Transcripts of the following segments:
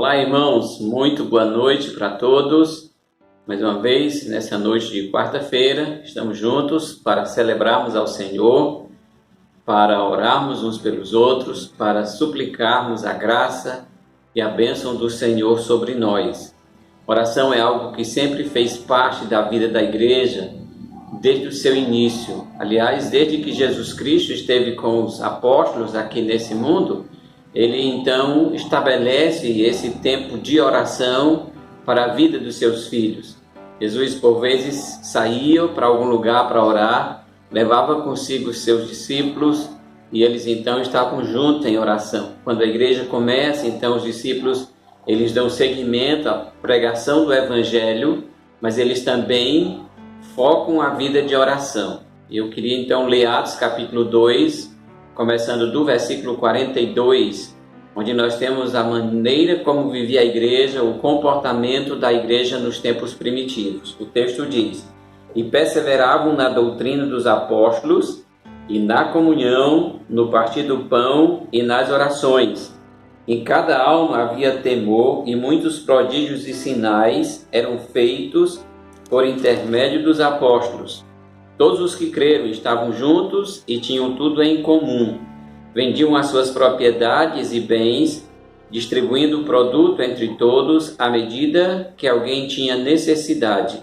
Olá, irmãos, muito boa noite para todos. Mais uma vez, nessa noite de quarta-feira, estamos juntos para celebrarmos ao Senhor, para orarmos uns pelos outros, para suplicarmos a graça e a bênção do Senhor sobre nós. Oração é algo que sempre fez parte da vida da igreja, desde o seu início. Aliás, desde que Jesus Cristo esteve com os apóstolos aqui nesse mundo, ele então estabelece esse tempo de oração para a vida dos seus filhos. Jesus, por vezes, saía para algum lugar para orar, levava consigo os seus discípulos e eles então estavam juntos em oração. Quando a igreja começa, então os discípulos eles dão seguimento à pregação do Evangelho, mas eles também focam a vida de oração. Eu queria então ler Atos capítulo 2, começando do versículo 42, onde nós temos a maneira como vivia a igreja, o comportamento da igreja nos tempos primitivos. O texto diz: e perseveravam na doutrina dos apóstolos, e na comunhão, no partir do pão e nas orações. Em cada alma havia temor, e muitos prodígios e sinais eram feitos por intermédio dos apóstolos. Todos os que creram estavam juntos e tinham tudo em comum. Vendiam as suas propriedades e bens, distribuindo o produto entre todos à medida que alguém tinha necessidade.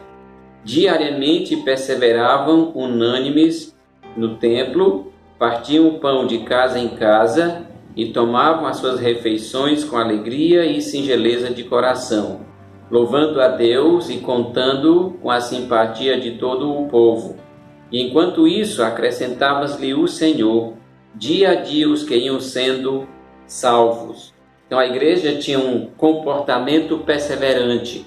Diariamente perseveravam unânimes no templo, partiam o pão de casa em casa e tomavam as suas refeições com alegria e singeleza de coração, louvando a Deus e contando com a simpatia de todo o povo. E enquanto isso, acrescentava-lhe o Senhor, dia a dia os que iam sendo salvos. Então a igreja tinha um comportamento perseverante.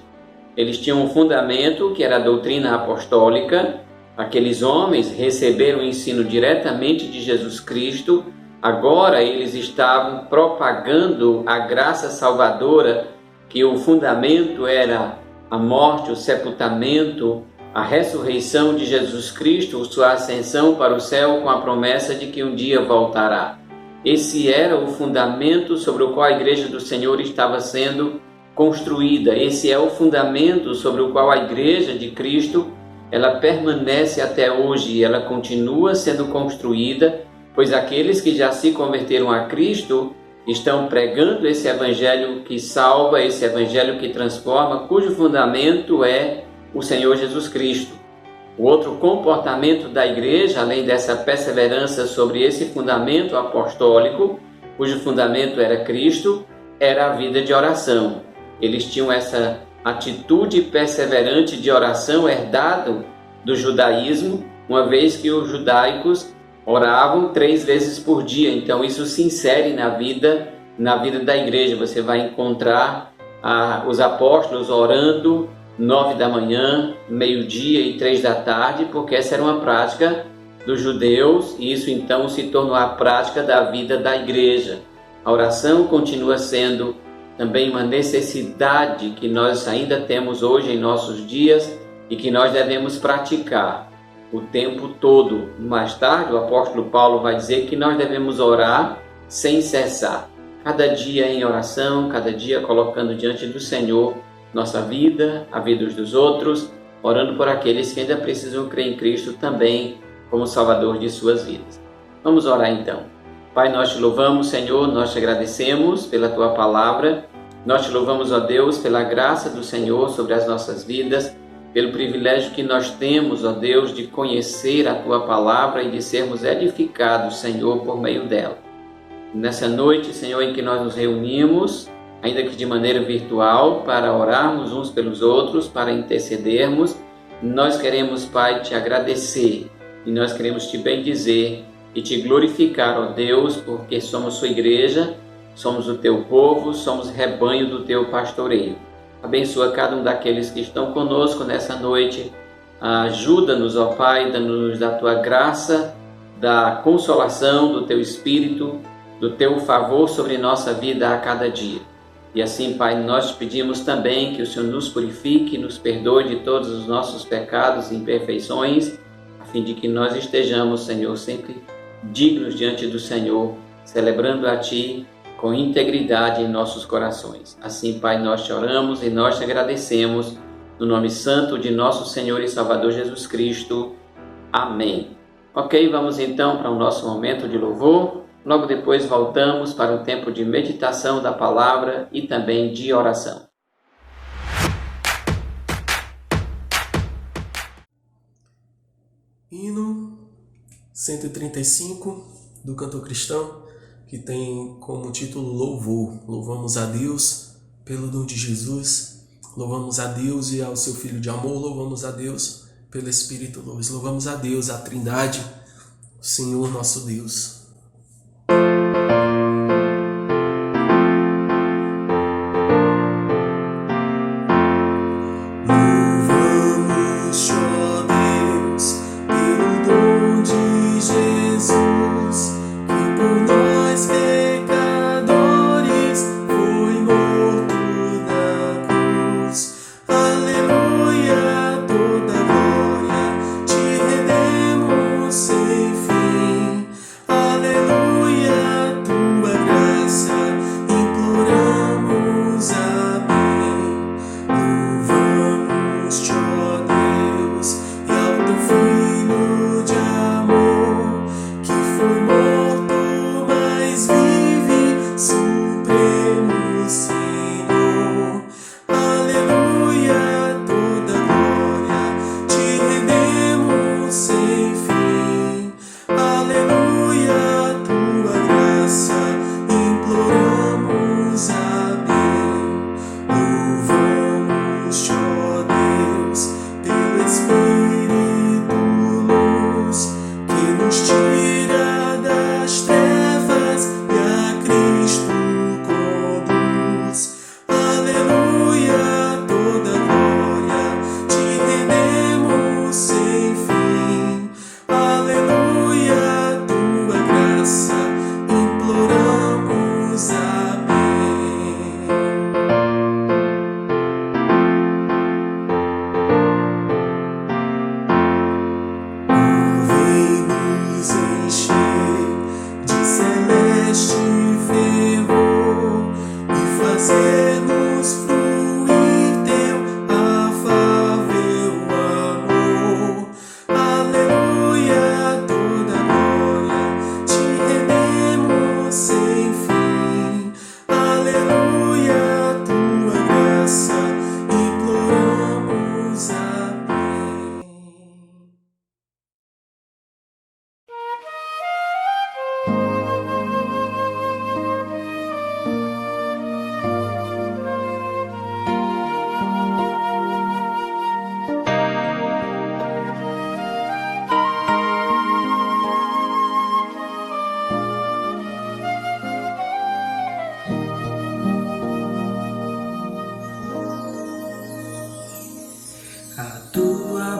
Eles tinham um fundamento que era a doutrina apostólica. Aqueles homens receberam o ensino diretamente de Jesus Cristo. Agora eles estavam propagando a graça salvadora, que o fundamento era a morte, o sepultamento, a ressurreição de Jesus Cristo, sua ascensão para o céu com a promessa de que um dia voltará. Esse era o fundamento sobre o qual a igreja do Senhor estava sendo construída. Esse é o fundamento sobre o qual a igreja de Cristo ela permanece até hoje e ela continua sendo construída, pois aqueles que já se converteram a Cristo estão pregando esse evangelho que salva, esse evangelho que transforma, cujo fundamento é o Senhor Jesus Cristo. O outro comportamento da igreja, além dessa perseverança sobre esse fundamento apostólico, cujo fundamento era Cristo, era a vida de oração. Eles tinham essa atitude perseverante de oração herdado do judaísmo, uma vez que os judaicos oravam 3 vezes por dia. Então isso se insere na vida da igreja. Você vai encontrar os apóstolos orando 9 da manhã, meio-dia e 3 da tarde, porque essa era uma prática dos judeus e isso então se tornou a prática da vida da igreja. A oração continua sendo também uma necessidade que nós ainda temos hoje em nossos dias e que nós devemos praticar o tempo todo. Mais tarde, o apóstolo Paulo vai dizer que nós devemos orar sem cessar. Cada dia em oração, cada dia colocando diante do Senhor nossa vida, a vida dos outros, orando por aqueles que ainda precisam crer em Cristo também como Salvador de suas vidas. Vamos orar então. Pai, nós te louvamos, Senhor, nós te agradecemos pela Tua palavra. Nós te louvamos, ó Deus, pela graça do Senhor sobre as nossas vidas, pelo privilégio que nós temos, ó Deus, de conhecer a Tua palavra e de sermos edificados, Senhor, por meio dela. Nessa noite, Senhor, em que nós nos reunimos, ainda que de maneira virtual, para orarmos uns pelos outros, para intercedermos, nós queremos, Pai, te agradecer e nós queremos te bendizer e te glorificar, ó Deus, porque somos sua igreja, somos o teu povo, somos rebanho do teu pastoreio. Abençoa cada um daqueles que estão conosco nessa noite. Ajuda-nos, ó Pai, dando-nos da tua graça, da consolação, do teu Espírito, do teu favor sobre nossa vida a cada dia. E assim, Pai, nós te pedimos também que o Senhor nos purifique, nos perdoe de todos os nossos pecados e imperfeições, a fim de que nós estejamos, Senhor, sempre dignos diante do Senhor, celebrando a Ti com integridade em nossos corações. Assim, Pai, nós te oramos e nós te agradecemos, no nome santo de nosso Senhor e Salvador Jesus Cristo. Amém. Ok, vamos então para o nosso momento de louvor. Logo depois voltamos para o tempo de meditação da palavra e também de oração. Hino 135 do cantor cristão, que tem como título Louvor. Louvamos a Deus pelo dom de Jesus, louvamos a Deus e ao seu Filho de amor, louvamos a Deus pelo Espírito Luz, louvamos a Deus, a Trindade, o Senhor nosso Deus.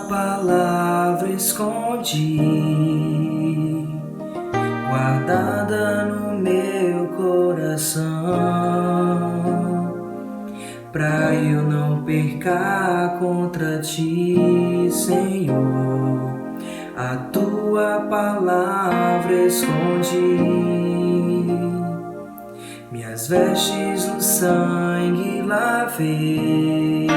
Palavra escondi, guardada no meu coração, pra eu não pecar contra ti, Senhor. A tua palavra escondi, minhas vestes no sangue lavei,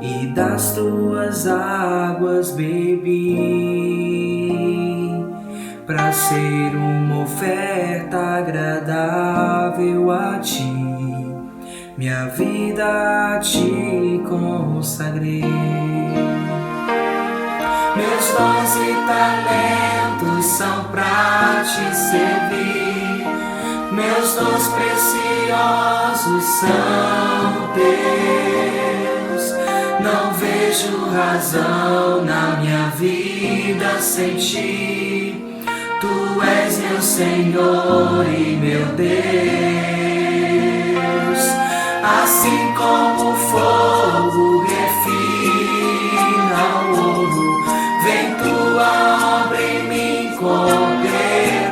e das tuas águas bebi, pra ser uma oferta agradável a ti, minha vida a ti consagrei. Meus dons e talentos são pra te servir, meus dons preciosos são teus. Não vejo razão na minha vida sem ti. Tu és meu Senhor e meu Deus. Assim como o fogo refina o ouro, vem tua obra em mim completar,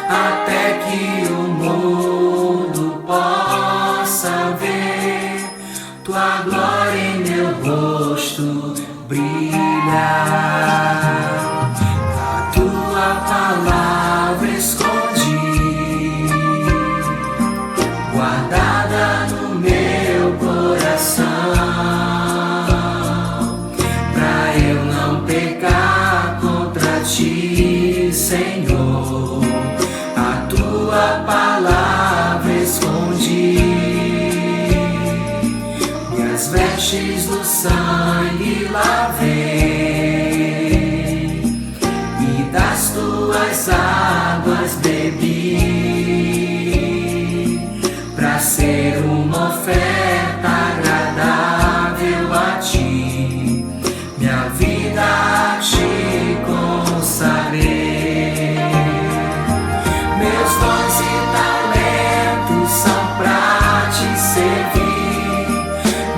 até que o mundo possa ver tua glória em meu rosto brilhar. A tua palavra esconde Minhas vestes do sangue lavei e das tuas águas bebi, pra ser uma oferta agradável a ti, minha vida a ti consagrei. Meus dons e talentos são pra te servir,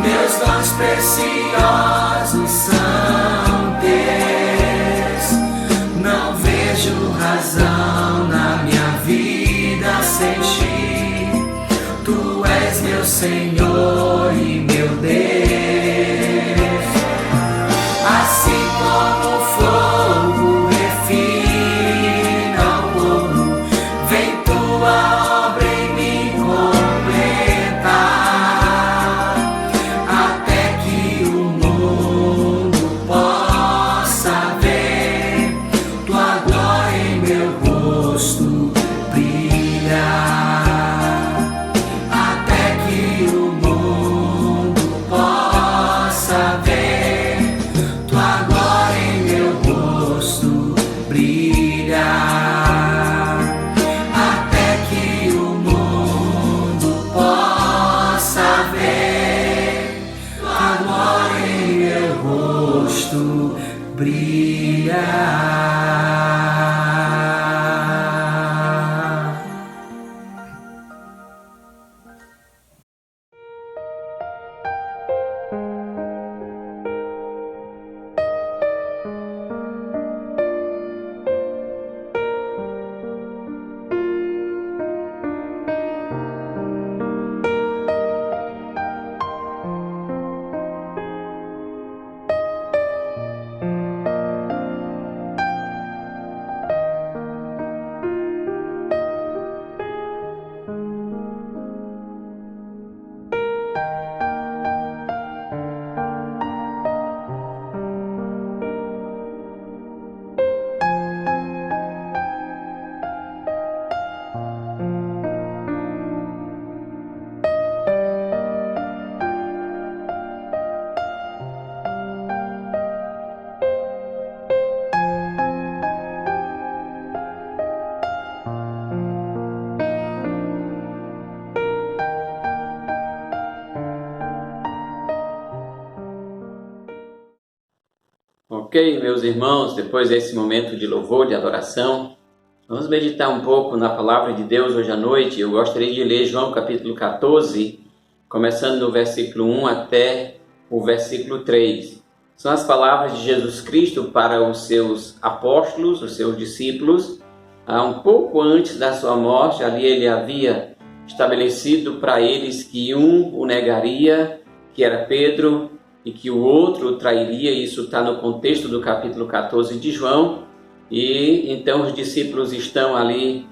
meus dons preciosos são teus. Não vejo razão na minha vida sem ti, tu és meu Senhor e meu Deus. Assim como o fogo refina o ouro, vem tua obra em mim completar, até que o mundo possa ver tua glória em meu rosto brilhar, até que o mundo possa ver tua glória em meu rosto brilhar, até que o mundo possa ver tua glória em meu rosto brilhar. Ok, meus irmãos, depois desse momento de louvor, de adoração, vamos meditar um pouco na palavra de Deus hoje à noite. Eu gostaria de ler João capítulo 14, começando no versículo 1 até o versículo 3. São as palavras de Jesus Cristo para os seus apóstolos, os seus discípulos. Um pouco antes da sua morte, ali ele havia estabelecido para eles que um o negaria, que era Pedro, e que o outro o trairia. Isso está no contexto do capítulo 14 de João. E então os discípulos estão ali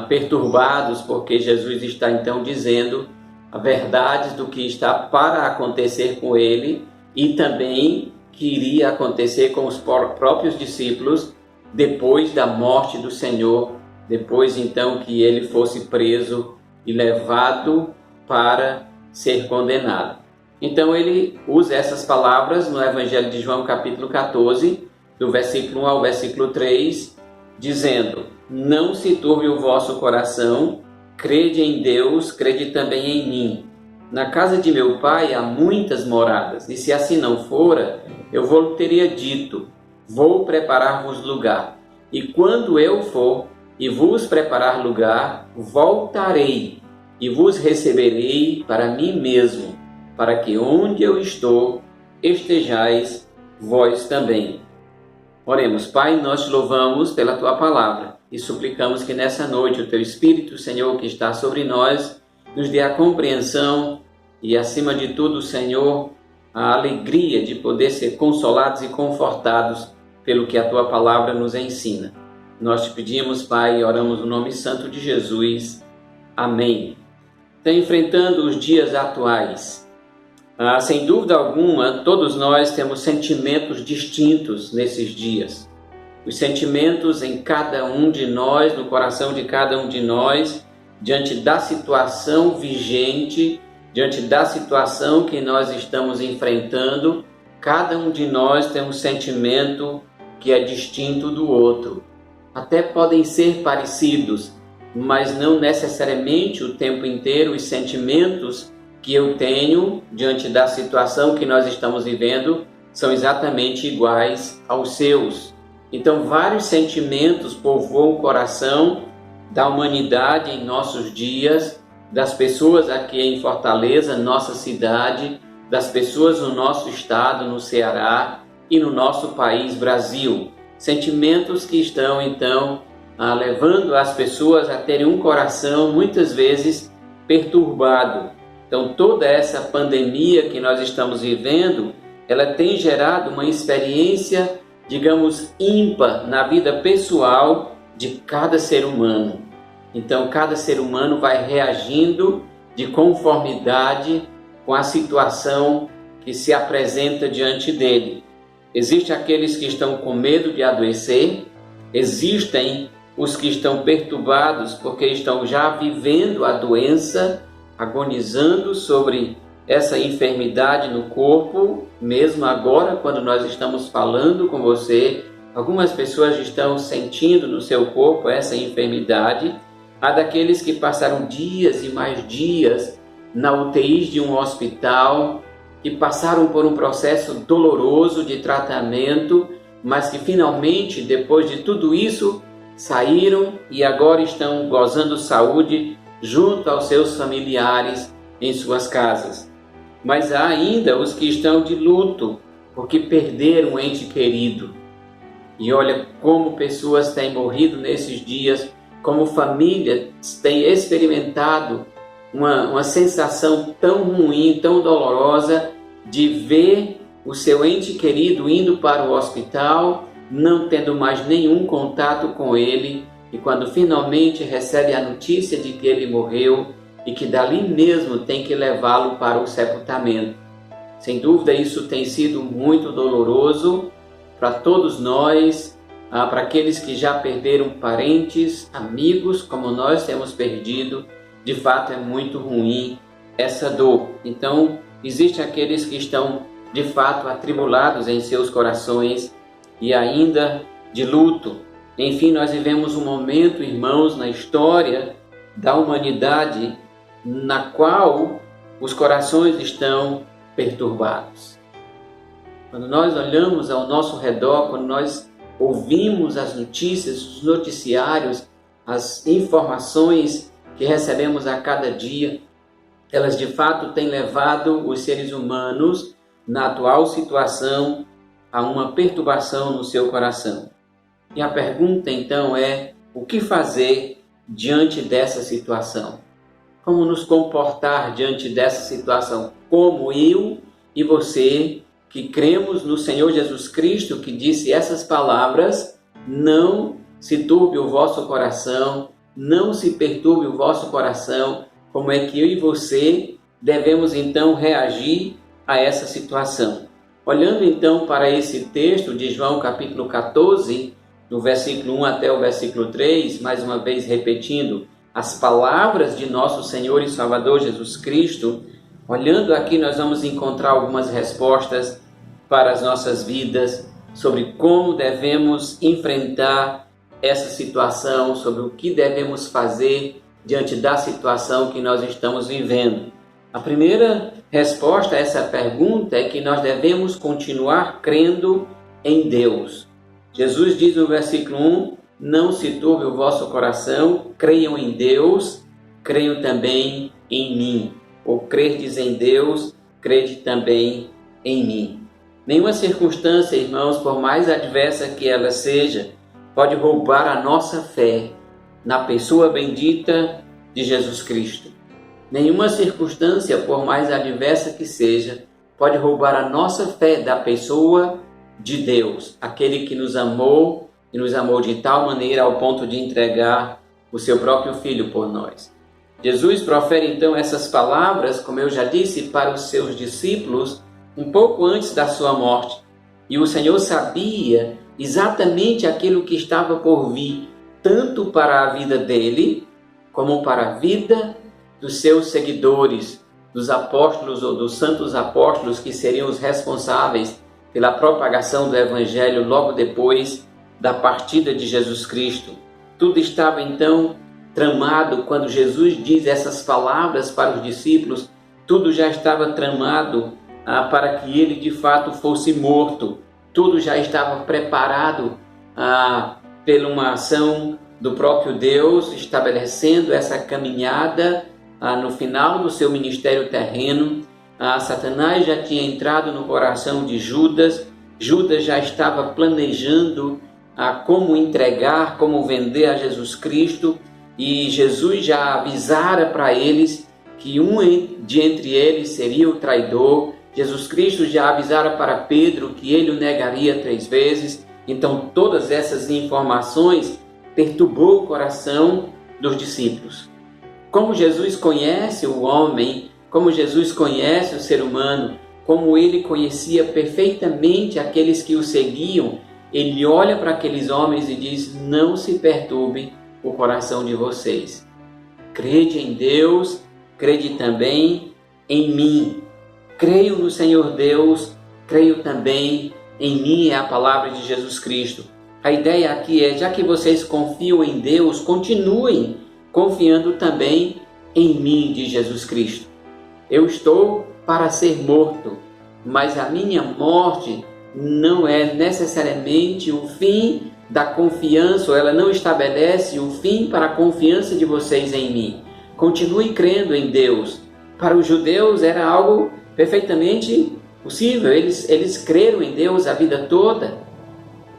perturbados, porque Jesus está então dizendo a verdade do que está para acontecer com ele e também que iria acontecer com os próprios discípulos depois da morte do Senhor, depois então que ele fosse preso e levado para ser condenado. Então ele usa essas palavras no Evangelho de João capítulo 14, do versículo 1 ao versículo 3, dizendo: não se turbe o vosso coração, crede em Deus, crede também em mim. Na casa de meu pai há muitas moradas, e se assim não fora, eu vos teria dito: vou preparar-vos lugar. E quando eu for e vos preparar lugar, voltarei e vos receberei para mim mesmo, para que onde eu estou, estejais vós também. Oremos. Pai, nós te louvamos pela tua palavra e suplicamos que nessa noite o teu Espírito, Senhor, que está sobre nós, nos dê a compreensão e, acima de tudo, Senhor, a alegria de poder ser consolados e confortados pelo que a tua palavra nos ensina. Nós te pedimos, Pai, e oramos no nome santo de Jesus. Amém. Está enfrentando os dias atuais. Sem dúvida alguma, todos nós temos sentimentos distintos nesses dias. Os sentimentos em cada um de nós, no coração de cada um de nós, diante da situação vigente diante da situação que nós estamos enfrentando, cada um de nós tem um sentimento que é distinto do outro. Até podem ser parecidos, mas não necessariamente o tempo inteiro os sentimentos que eu tenho diante da situação que nós estamos vivendo são exatamente iguais aos seus. Então, vários sentimentos povoam o coração da humanidade em nossos dias, das pessoas aqui em Fortaleza, nossa cidade, das pessoas no nosso estado, no Ceará e no nosso país, Brasil. Sentimentos que estão, então, levando as pessoas a terem um coração, muitas vezes, perturbado. Então, toda essa pandemia que nós estamos vivendo, ela tem gerado uma experiência, digamos, ímpar na vida pessoal de cada ser humano. Então, cada ser humano vai reagindo de conformidade com a situação que se apresenta diante dele. Existem aqueles que estão com medo de adoecer, existem os que estão perturbados porque estão já vivendo a doença, agonizando sobre essa enfermidade no corpo. Mesmo agora, quando nós estamos falando com você, algumas pessoas estão sentindo no seu corpo essa enfermidade. Há daqueles que passaram dias e mais dias na UTI de um hospital, que passaram por um processo doloroso de tratamento, mas que finalmente, depois de tudo isso, saíram e agora estão gozando saúde junto aos seus familiares em suas casas. Mas há ainda os que estão de luto porque perderam um ente querido. E olha como pessoas têm morrido nesses dias, como famílias têm experimentado uma sensação tão ruim, tão dolorosa de ver o seu ente querido indo para o hospital, não tendo mais nenhum contato com ele, e quando finalmente recebe a notícia de que ele morreu e que dali mesmo tem que levá-lo para o sepultamento. Sem dúvida, isso tem sido muito doloroso para todos nós, para aqueles que já perderam parentes, amigos, como nós temos perdido. De fato, é muito ruim essa dor. Então, existem aqueles que estão, de fato, atribulados em seus corações e ainda de luto. Enfim, nós vivemos um momento, irmãos, na história da humanidade, na qual os corações estão perturbados. Quando nós olhamos ao nosso redor, quando nós ouvimos as notícias, os noticiários, as informações que recebemos a cada dia, elas de fato têm levado os seres humanos, na atual situação, a uma perturbação no seu coração. E a pergunta então é: o que fazer diante dessa situação? Como nos comportar diante dessa situação? Como eu e você, que cremos no Senhor Jesus Cristo, que disse essas palavras: não se turbe o vosso coração, não se perturbe o vosso coração. Como é que eu e você devemos então reagir a essa situação? Olhando então para esse texto de João capítulo 14, do versículo 1 até o versículo 3, mais uma vez repetindo as palavras de nosso Senhor e Salvador Jesus Cristo, olhando aqui nós vamos encontrar algumas respostas para as nossas vidas, sobre como devemos enfrentar essa situação, sobre o que devemos fazer diante da situação que nós estamos vivendo. A primeira resposta a essa pergunta é que nós devemos continuar crendo em Deus. Jesus diz no versículo 1, não se turbe o vosso coração, creiam em Deus, creiam também em mim. Ou crerdes em Deus, crede também em mim. Nenhuma circunstância, irmãos, por mais adversa que ela seja, pode roubar a nossa fé na pessoa bendita de Jesus Cristo. Nenhuma circunstância, por mais adversa que seja, pode roubar a nossa fé da pessoa de Deus, aquele que nos amou e nos amou de tal maneira ao ponto de entregar o seu próprio Filho por nós. Jesus profere então essas palavras, como eu já disse, para os seus discípulos um pouco antes da sua morte. E o Senhor sabia exatamente aquilo que estava por vir, tanto para a vida dele, como para a vida dos seus seguidores, dos apóstolos ou dos santos apóstolos que seriam os responsáveis pela propagação do Evangelho logo depois da partida de Jesus Cristo. Tudo estava então tramado quando Jesus diz essas palavras para os discípulos, tudo já estava tramado para que ele de fato fosse morto. Tudo já estava preparado pela uma ação do próprio Deus, estabelecendo essa caminhada no final do seu ministério terreno. Satanás já tinha entrado no coração de Judas. Judas já estava planejando como entregar, como vender a Jesus Cristo, e Jesus já avisara para eles que um de entre eles seria o traidor. Jesus Cristo já avisara para Pedro que ele o negaria 3 vezes. Então todas essas informações perturbou o coração dos discípulos. Como Jesus conhece o homem, como Jesus conhece o ser humano, como ele conhecia perfeitamente aqueles que o seguiam, ele olha para aqueles homens e diz: não se perturbe o coração de vocês. Crede em Deus, crede também em mim. Creio no Senhor Deus, creio também em mim, é a palavra de Jesus Cristo. A ideia aqui é, já que vocês confiam em Deus, continuem confiando também em mim, de Jesus Cristo. Eu estou para ser morto, mas a minha morte não é necessariamente o fim da confiança, ou ela não estabelece o fim para a confiança de vocês em mim. Continue crendo em Deus. Para os judeus era algo perfeitamente possível, eles creram em Deus a vida toda,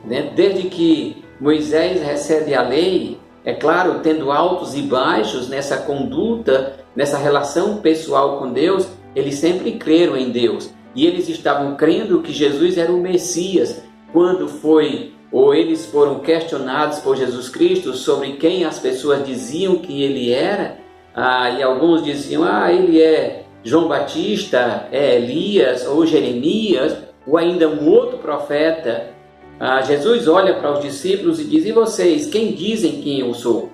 né? Desde que Moisés recebe a lei, é claro, tendo altos e baixos nessa conduta, nessa relação pessoal com Deus, eles sempre creram em Deus. E eles estavam crendo que Jesus era o Messias. Quando eles foram questionados por Jesus Cristo sobre quem as pessoas diziam que ele era, e alguns diziam: ele é João Batista, é Elias ou Jeremias, ou ainda um outro profeta. Jesus olha para os discípulos e diz: e vocês, quem dizem quem eu sou?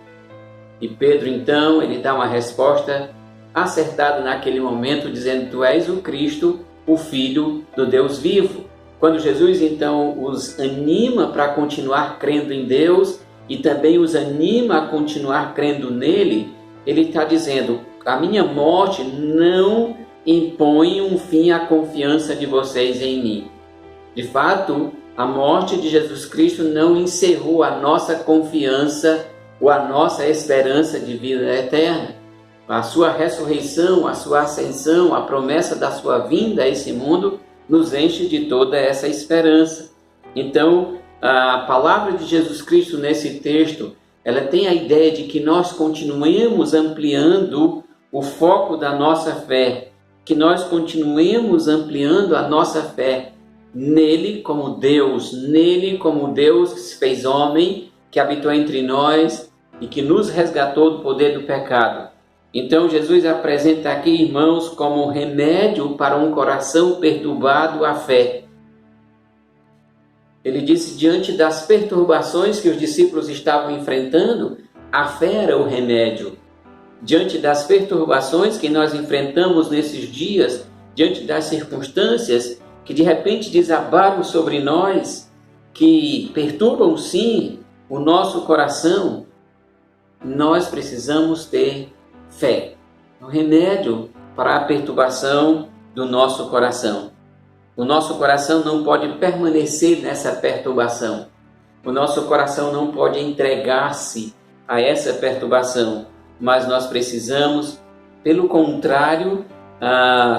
E Pedro então, ele dá uma resposta acertada naquele momento, dizendo: tu és o Cristo, o Filho do Deus vivo. Quando Jesus então os anima para continuar crendo em Deus e também os anima a continuar crendo nele, ele está dizendo: a minha morte não impõe um fim à confiança de vocês em mim. De fato, a morte de Jesus Cristo não encerrou a nossa confiança ou a nossa esperança de vida eterna. A sua ressurreição, a sua ascensão, a promessa da sua vinda a esse mundo nos enche de toda essa esperança. Então, a palavra de Jesus Cristo nesse texto, ela tem a ideia de que nós continuemos ampliando o foco da nossa fé, que nós continuemos ampliando a nossa fé nele como Deus que se fez homem, que habitou entre nós e que nos resgatou do poder do pecado. Então Jesus apresenta aqui, irmãos, como remédio para um coração perturbado a fé. Ele disse: diante das perturbações que os discípulos estavam enfrentando, a fé era o remédio. Diante das perturbações que nós enfrentamos nesses dias, diante das circunstâncias que de repente desabaram sobre nós, que perturbam sim o nosso coração, nós precisamos ter fé, um remédio para a perturbação do nosso coração. O nosso coração não pode permanecer nessa perturbação. O nosso coração não pode entregar-se a essa perturbação, mas nós precisamos, pelo contrário,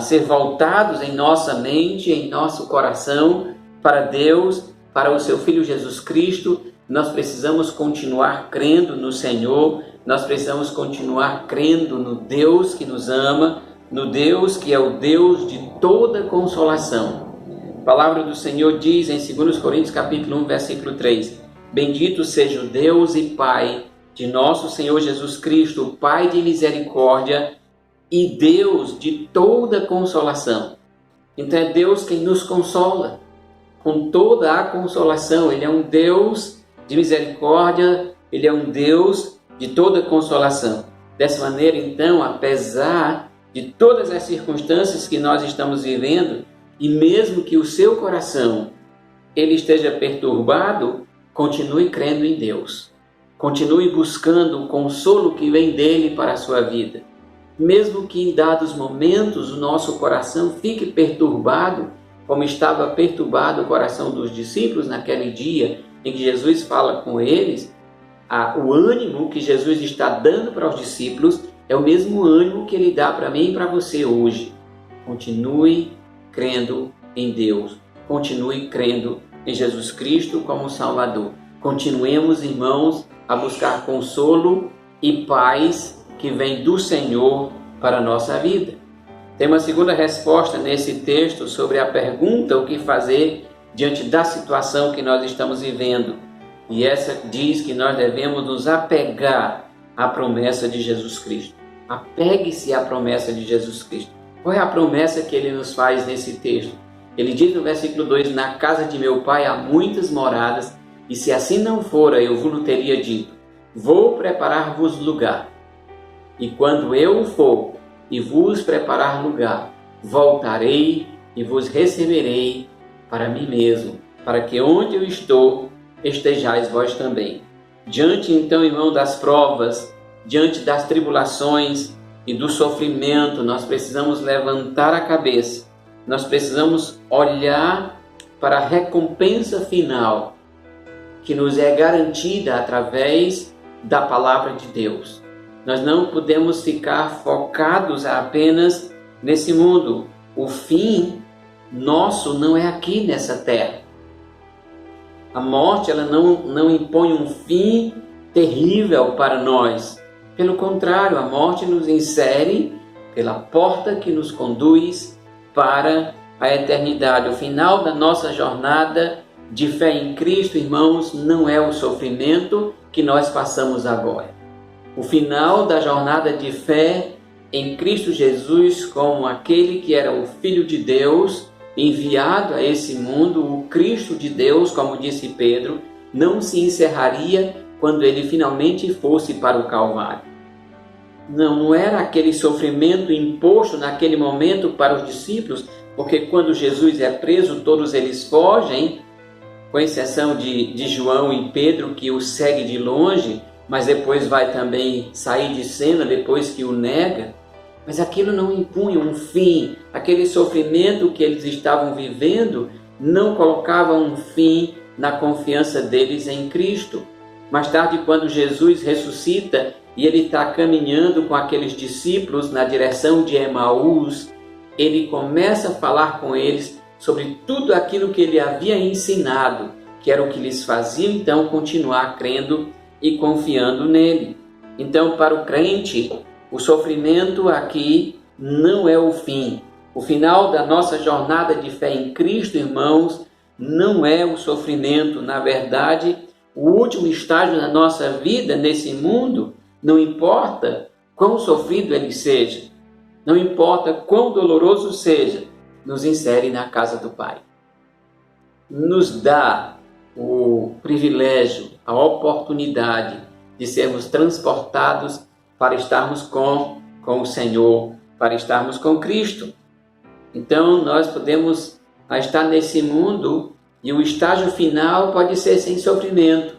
ser voltados em nossa mente, em nosso coração, para Deus, para o seu Filho Jesus Cristo. Nós precisamos continuar crendo no Senhor, nós precisamos continuar crendo no Deus que nos ama, no Deus que é o Deus de toda consolação. A palavra do Senhor diz em 2 Coríntios capítulo 1, versículo 3: bendito seja o Deus e Pai de nosso Senhor Jesus Cristo, Pai de misericórdia e Deus de toda consolação. Então é Deus quem nos consola com toda a consolação. Ele é um Deus de misericórdia, Ele é um Deus de toda consolação. Dessa maneira, então, apesar de todas as circunstâncias que nós estamos vivendo, e mesmo que o seu coração ele esteja perturbado, continue crendo em Deus. Continue buscando o consolo que vem dele para a sua vida. Mesmo que em dados momentos o nosso coração fique perturbado, como estava perturbado o coração dos discípulos naquele dia em que Jesus fala com eles, o ânimo que Jesus está dando para os discípulos é o mesmo ânimo que ele dá para mim e para você hoje. Continue crendo em Deus. Continue crendo em Jesus Cristo como Salvador. Continuemos, irmãos, a buscar consolo e paz que vem do Senhor para a nossa vida. Tem uma segunda resposta nesse texto sobre a pergunta o que fazer diante da situação que nós estamos vivendo. E essa diz que nós devemos nos apegar à promessa de Jesus Cristo. Apegue-se à promessa de Jesus Cristo. Qual é a promessa que ele nos faz nesse texto? Ele diz no versículo 2, na casa de meu pai há muitas moradas, e se assim não fora, eu vos teria dito, vou preparar-vos lugar. E quando eu for e vos preparar lugar, voltarei e vos receberei para mim mesmo, para que onde eu estou, estejais vós também. Diante então, irmão, das provas, diante das tribulações e do sofrimento, nós precisamos levantar a cabeça, nós precisamos olhar para a recompensa final que nos é garantida através da palavra de Deus. Nós não podemos ficar focados apenas nesse mundo. O fim nosso não é aqui nessa terra. A morte ela não impõe um fim terrível para nós. Pelo contrário, a morte nos insere pela porta que nos conduz para a eternidade. O final da nossa jornada de fé em Cristo, irmãos, não é o sofrimento que nós passamos agora. O final da jornada de fé em Cristo Jesus como aquele que era o Filho de Deus, enviado a esse mundo, o Cristo de Deus, como disse Pedro, não se encerraria quando ele finalmente fosse para o Calvário. Não era aquele sofrimento imposto naquele momento para os discípulos, porque quando Jesus é preso, todos eles fogem, com exceção de João e Pedro, que o segue de longe, mas depois vai também sair de cena depois que o nega. Mas aquilo não impunha um fim, aquele sofrimento que eles estavam vivendo não colocava um fim na confiança deles em Cristo. Mais tarde, quando Jesus ressuscita e ele está caminhando com aqueles discípulos na direção de Emaús, ele começa a falar com eles sobre tudo aquilo que ele havia ensinado, que era o que lhes fazia então continuar crendo e confiando nele. Então, para o crente, o sofrimento aqui não é o fim. O final da nossa jornada de fé em Cristo, irmãos, não é o sofrimento. Na verdade, o último estágio da nossa vida nesse mundo, não importa quão sofrido ele seja, não importa quão doloroso seja, nos insere na casa do Pai. Nos dá o privilégio, a oportunidade de sermos transportados para estarmos com o Senhor, para estarmos com Cristo. Então, nós podemos estar nesse mundo e o estágio final pode ser sem sofrimento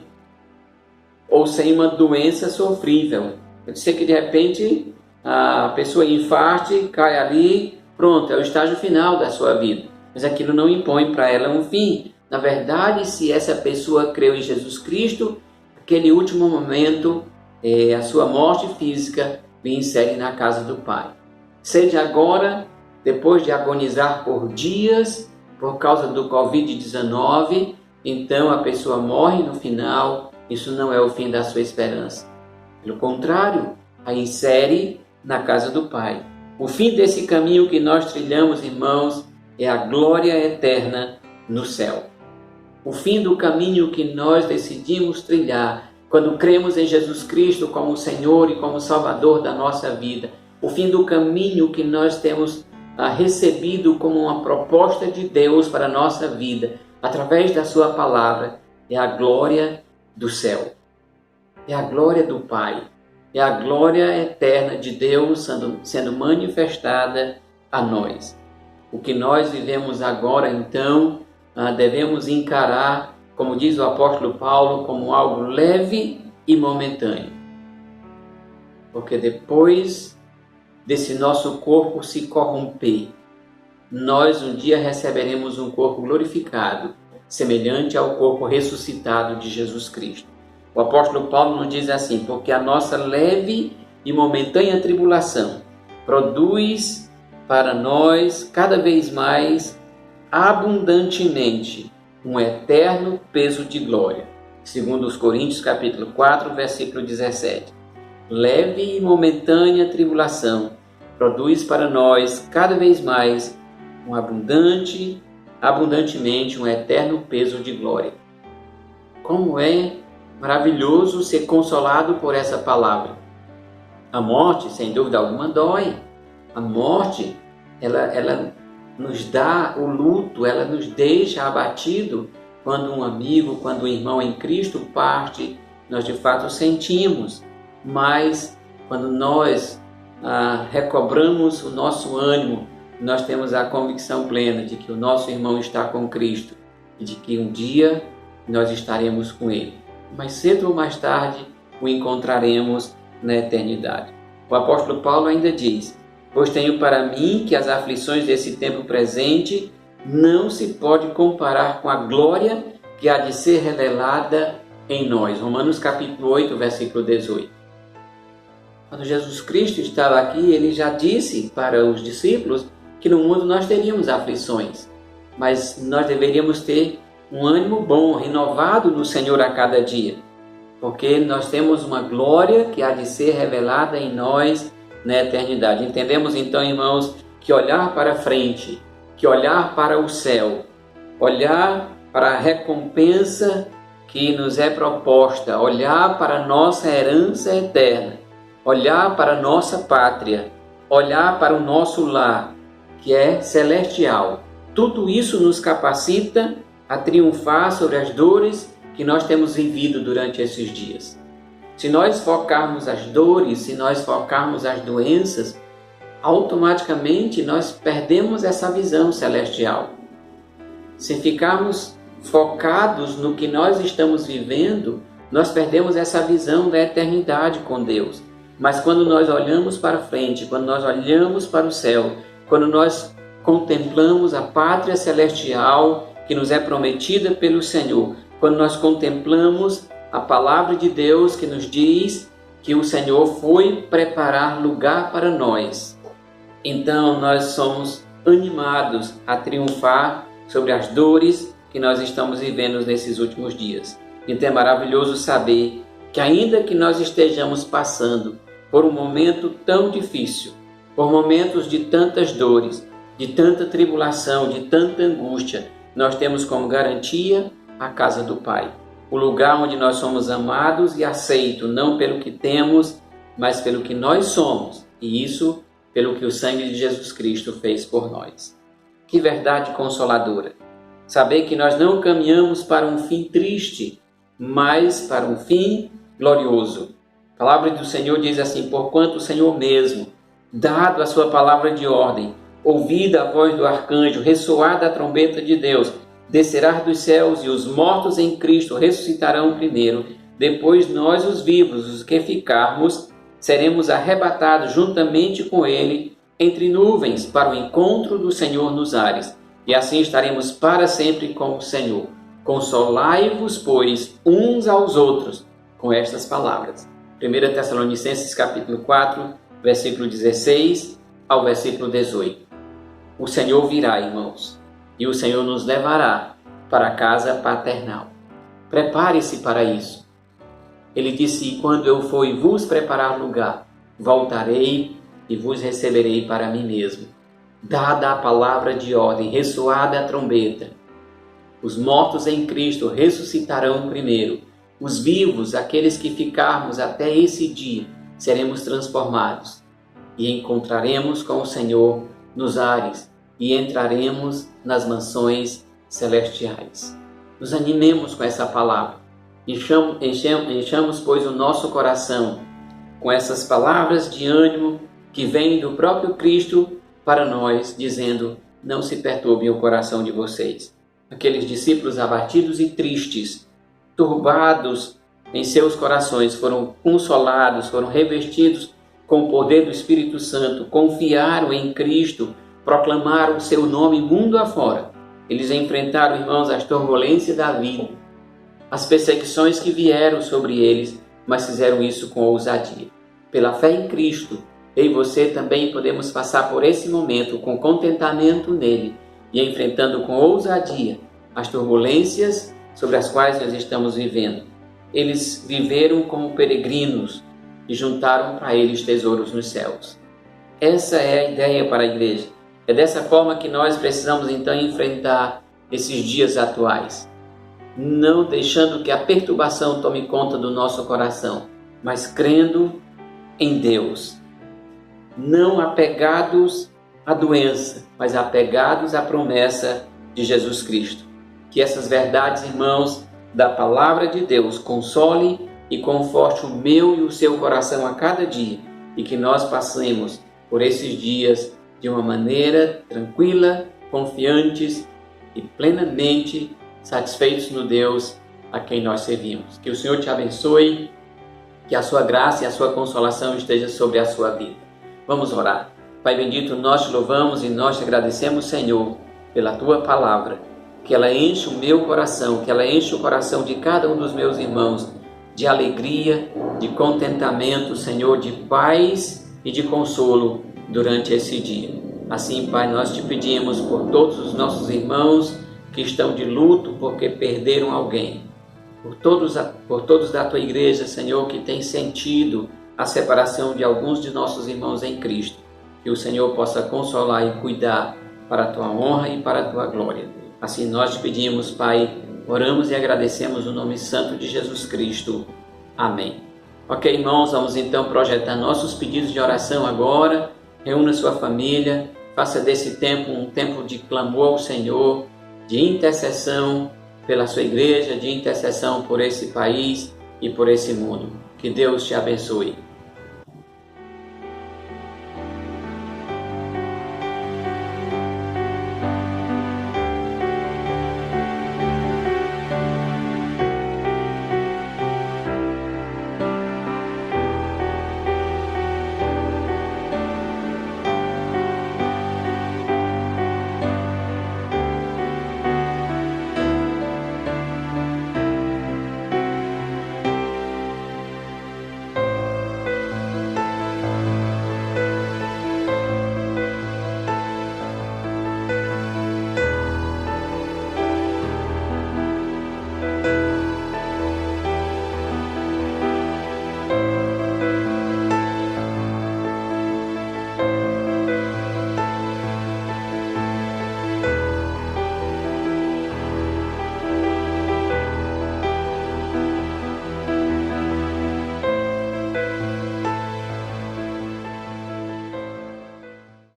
ou sem uma doença sofrível. Pode ser que, de repente, a pessoa infarte, cai ali, pronto, é o estágio final da sua vida. Mas aquilo não impõe para ela um fim. Na verdade, se essa pessoa creu em Jesus Cristo, aquele último momento, a sua morte física, lhe insere na casa do Pai. Seja agora, depois de agonizar por dias, por causa do Covid-19, então a pessoa morre no final, isso não é o fim da sua esperança. Pelo contrário, a insere na casa do Pai. O fim desse caminho que nós trilhamos, irmãos, é a glória eterna no céu. O fim do caminho que nós decidimos trilhar quando cremos em Jesus Cristo como Senhor e como Salvador da nossa vida. O fim do caminho que nós temos recebido como uma proposta de Deus para a nossa vida, através da sua palavra, é a glória do céu. É a glória do Pai. é a glória eterna de Deus sendo manifestada a nós. O que nós vivemos agora, então, devemos encarar, como diz o apóstolo Paulo, como algo leve e momentâneo. Porque depois desse nosso corpo se corromper, nós um dia receberemos um corpo glorificado, semelhante ao corpo ressuscitado de Jesus Cristo. O apóstolo Paulo nos diz assim: porque a nossa leve e momentânea tribulação produz para nós cada vez mais abundantemente um eterno peso de glória. Segundo os Coríntios capítulo 4, versículo 17. Leve e momentânea tribulação produz para nós cada vez mais um abundantemente um eterno peso de glória. Como é maravilhoso ser consolado por essa palavra. A morte, sem dúvida alguma, dói. A morte, ela nos dá o luto, ela nos deixa abatido. Quando um amigo, quando um irmão em Cristo parte, nós de fato sentimos. Mas quando nós recobramos o nosso ânimo, nós temos a convicção plena de que o nosso irmão está com Cristo e de que um dia nós estaremos com Ele. Mais cedo ou mais tarde o encontraremos na eternidade. O apóstolo Paulo ainda diz: pois tenho para mim que as aflições desse tempo presente não se pode comparar com a glória que há de ser revelada em nós. Romanos capítulo 8, versículo 18. Quando Jesus Cristo estava aqui, ele já disse para os discípulos que no mundo nós teríamos aflições, mas nós deveríamos ter um ânimo bom, renovado no Senhor a cada dia, porque nós temos uma glória que há de ser revelada em nós na eternidade. Entendemos então, irmãos, que olhar para frente, que olhar para o céu, olhar para a recompensa que nos é proposta, olhar para a nossa herança eterna, olhar para a nossa pátria, olhar para o nosso lar, que é celestial. Tudo isso nos capacita a triunfar sobre as dores que nós temos vivido durante esses dias. Se nós focarmos as dores, se nós focarmos as doenças, automaticamente nós perdemos essa visão celestial. Se ficarmos focados no que nós estamos vivendo, nós perdemos essa visão da eternidade com Deus. Mas quando nós olhamos para frente, quando nós olhamos para o céu, quando nós contemplamos a pátria celestial que nos é prometida pelo Senhor, quando nós contemplamos a palavra de Deus que nos diz que o Senhor foi preparar lugar para nós, então nós somos animados a triunfar sobre as dores que nós estamos vivendo nesses últimos dias. Então é maravilhoso saber que ainda que nós estejamos passando por um momento tão difícil, por momentos de tantas dores, de tanta tribulação, de tanta angústia, nós temos como garantia a casa do Pai, o lugar onde nós somos amados e aceitos, não pelo que temos, mas pelo que nós somos, e isso pelo que o sangue de Jesus Cristo fez por nós. Que verdade consoladora! Saber que nós não caminhamos para um fim triste, mas para um fim glorioso. A palavra do Senhor diz assim: porquanto o Senhor mesmo, dado a sua palavra de ordem, ouvida a voz do arcanjo, ressoada a trombeta de Deus, descerá dos céus e os mortos em Cristo ressuscitarão primeiro. Depois nós, os vivos, os que ficarmos, seremos arrebatados juntamente com Ele entre nuvens para o encontro do Senhor nos ares. E assim estaremos para sempre com o Senhor. Consolai-vos, pois, uns aos outros com estas palavras. 1 Tessalonicenses capítulo 4, versículo 16 ao versículo 18. O Senhor virá, irmãos, e o Senhor nos levará para a casa paternal. Prepare-se para isso. Ele disse: quando eu for e vos preparar lugar, voltarei e vos receberei para mim mesmo. Dada a palavra de ordem, ressoada a trombeta, os mortos em Cristo ressuscitarão primeiro. Os vivos, aqueles que ficarmos até esse dia, seremos transformados e encontraremos com o Senhor nos ares e entraremos nas mansões celestiais. Nos animemos com essa palavra. Enchamos, pois, o nosso coração com essas palavras de ânimo que vêm do próprio Cristo para nós, dizendo: não se perturbem o coração de vocês. Aqueles discípulos abatidos e tristes, turbados em seus corações, foram consolados, foram revestidos com o poder do Espírito Santo, confiaram em Cristo, proclamaram o seu nome mundo afora. Eles enfrentaram, irmãos, as turbulências da vida, as perseguições que vieram sobre eles, mas fizeram isso com ousadia. Pela fé em Cristo, eu e você também podemos passar por esse momento com contentamento nele e enfrentando com ousadia as turbulências sobre as quais nós estamos vivendo. Eles viveram como peregrinos e juntaram para eles tesouros nos céus. Essa é a ideia para a igreja. É dessa forma que nós precisamos então enfrentar esses dias atuais. Não deixando que a perturbação tome conta do nosso coração, mas crendo em Deus. Não apegados à doença, mas apegados à promessa de Jesus Cristo. Que essas verdades, irmãos, da palavra de Deus console e conforte o meu e o seu coração a cada dia, e que nós passemos por esses dias de uma maneira tranquila, confiantes e plenamente satisfeitos no Deus a quem nós servimos. Que o Senhor te abençoe, que a sua graça e a sua consolação esteja sobre a sua vida. Vamos orar. Pai bendito, nós te louvamos e nós te agradecemos, Senhor, pela tua palavra, que ela enche o meu coração, que ela enche o coração de cada um dos meus irmãos de alegria, de contentamento, Senhor, de paz e de consolo durante esse dia. Assim, Pai, nós te pedimos por todos os nossos irmãos que estão de luto porque perderam alguém, por todos da tua igreja, Senhor, que tem sentido a separação de alguns de nossos irmãos em Cristo, que o Senhor possa consolar e cuidar para a tua honra e para a tua glória. Assim nós te pedimos, Pai, oramos e agradecemos no nome santo de Jesus Cristo. Amém. Ok, irmãos, vamos então projetar nossos pedidos de oração agora. Reúna sua família, faça desse tempo um tempo de clamor ao Senhor, de intercessão pela sua igreja, de intercessão por esse país e por esse mundo. Que Deus te abençoe.